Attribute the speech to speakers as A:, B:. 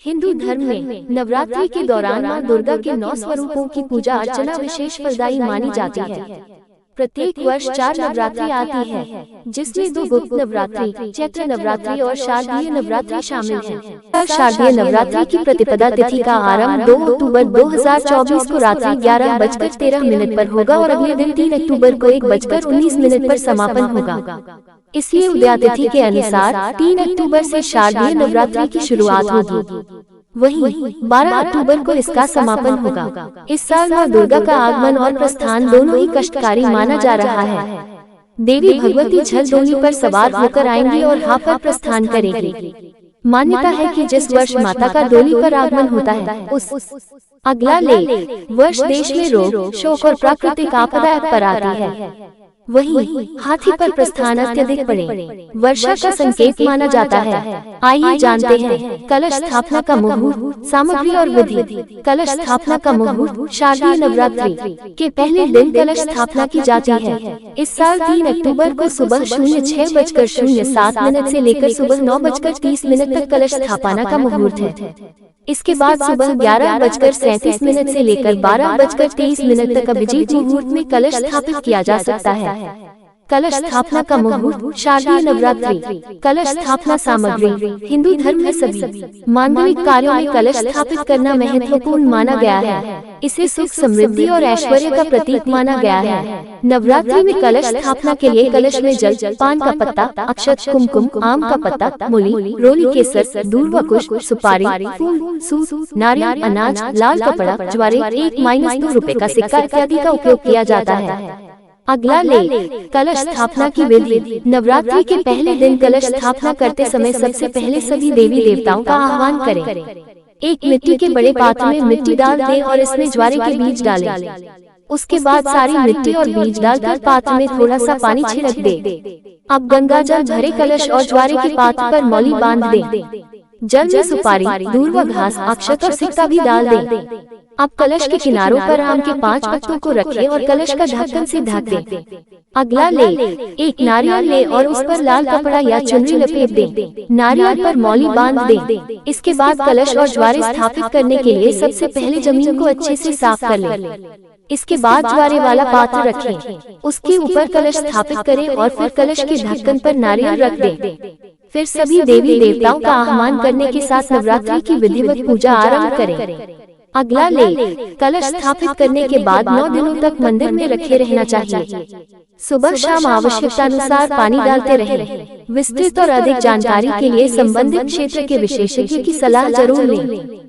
A: हिंदू धर्म में नवरात्रि के दौरान मां दुर्गा के 9 स्वरूपों की पूजा अर्चना विशेष फलदायी मानी जाती है। प्रत्येक वर्ष 4 नवरात्रि आती है, जिसमें 2 गुप्त नवरात्रि, चैत्र नवरात्रि और शारदीय नवरात्रि शामिल हैं। शारदीय नवरात्रि की प्रतिपदा तिथि का आरंभ 2 अक्टूबर 2024 को रात्रि 11:13 पर होगा और अगले दिन 3 अक्टूबर को 1:19 पर समापन होगा। इसलिए उदया तिथि के अनुसार 3 अक्टूबर से शारदीय नवरात्रि की शुरुआत होगी, वहीं 12 अक्टूबर को इसका समापन होगा। इस साल मां दुर्गा का आगमन और प्रस्थान दोनों ही कष्टकारी माना जा रहा है। देवी भगवती जल डोली पर सवार होकर आएंगी और हा पर प्रस्थान करेंगी। मान्यता है कि जिस वर्ष माता का डोली पर आगमन होता है उस अगला वर्ष देश में रोग, शोक और प्राकृतिक आपदा पर आती है। वहीं हाथी पर प्रस्थान अत्यधिक पड़े वर्षा का संकेत माना जाता है। आइए जानते हैं कलश स्थापना का मुहूर्त, सामग्री और विधि। कलश स्थापना का मुहूर्त शारदीय नवरात्रि के पहले दिन कलश स्थापना की जाती है। इस साल 3 अक्टूबर को सुबह 06:07 से लेकर सुबह 9:30 तक कलश स्थापना का मुहूर्त है। इसके बाद सुबह 11:37 से लेकर 12:23 तक अभिजीत मुहूर्त में कलश स्थापित किया जा सकता है। कलश स्थापना का मुहूर्त शारदीय नवरात्रि। कलश स्थापना सामग्री। हिंदू धर्म में सभी मांगलिक कार्यों में कलश स्थापित करना महत्वपूर्ण माना गया है। इसे सुख, समृद्धि और ऐश्वर्य का प्रतीक माना गया है। नवरात्रि में कलश स्थापना के लिए कलश में जल, पान का पत्ता, अक्षत, कुमकुम, आम का पत्ता, मूली, रोली, केसर, दूर्वा कुश, सुपारी, फूल, सूत, नारियल, अनाज, लाल कपड़ा, ज्वारे, 1-2 रुपए का सिक्का इत्यादि का उपयोग किया जाता है। अगला कलश स्थापना की विधि। नवरात्रि के पहले दिन कलश स्थापना करते समय सबसे पहले सभी देवी देवताओं का आह्वान करें। एक मिट्टी के बड़े पात्र में मिट्टी डाल दें और इसमें ज्वारे के बीज डालें। उसके बाद सारी मिट्टी और बीज डालकर पात्र में थोड़ा सा पानी छिड़क दें। अब गंगा जल भरे कलश और ज्वारे के पात्र पर मौली बांध दें। जल में सुपारी, दूर्वा घास, अक्षत और सिक्का भी डाल दें। अब कलश के किनारों पर आम के 5 पत्तों को रखें और कलश का ढक्कन से ढक दें। अगला एक नारियल ले और उस पर लाल कपड़ा या चुनरी लपेट दें। नारियल पर मौली बांध दें। इसके बाद कलश और ज्वारे स्थापित करने के लिए सबसे पहले जमीन को अच्छे से साफ कर लें। इसके बाद ज्वारे वाला पात्र रखें, उसके ऊपर कलश स्थापित करें और फिर कलश के ढक्कन पर नारियल रख दें। फिर सभी देवी देवताओं का आह्वान करने के साथ नवरात्रि की विधिवत पूजा आरंभ करें। अगला कलश स्थापित करने के बाद 9 दिनों तक मंदिर में रखे रहना चाहिए। सुबह शाम आवश्यकतानुसार पानी डालते रहें। विस्तृत और अधिक जानकारी के लिए संबंधित क्षेत्र के विशेषज्ञ की सलाह जरूर लें।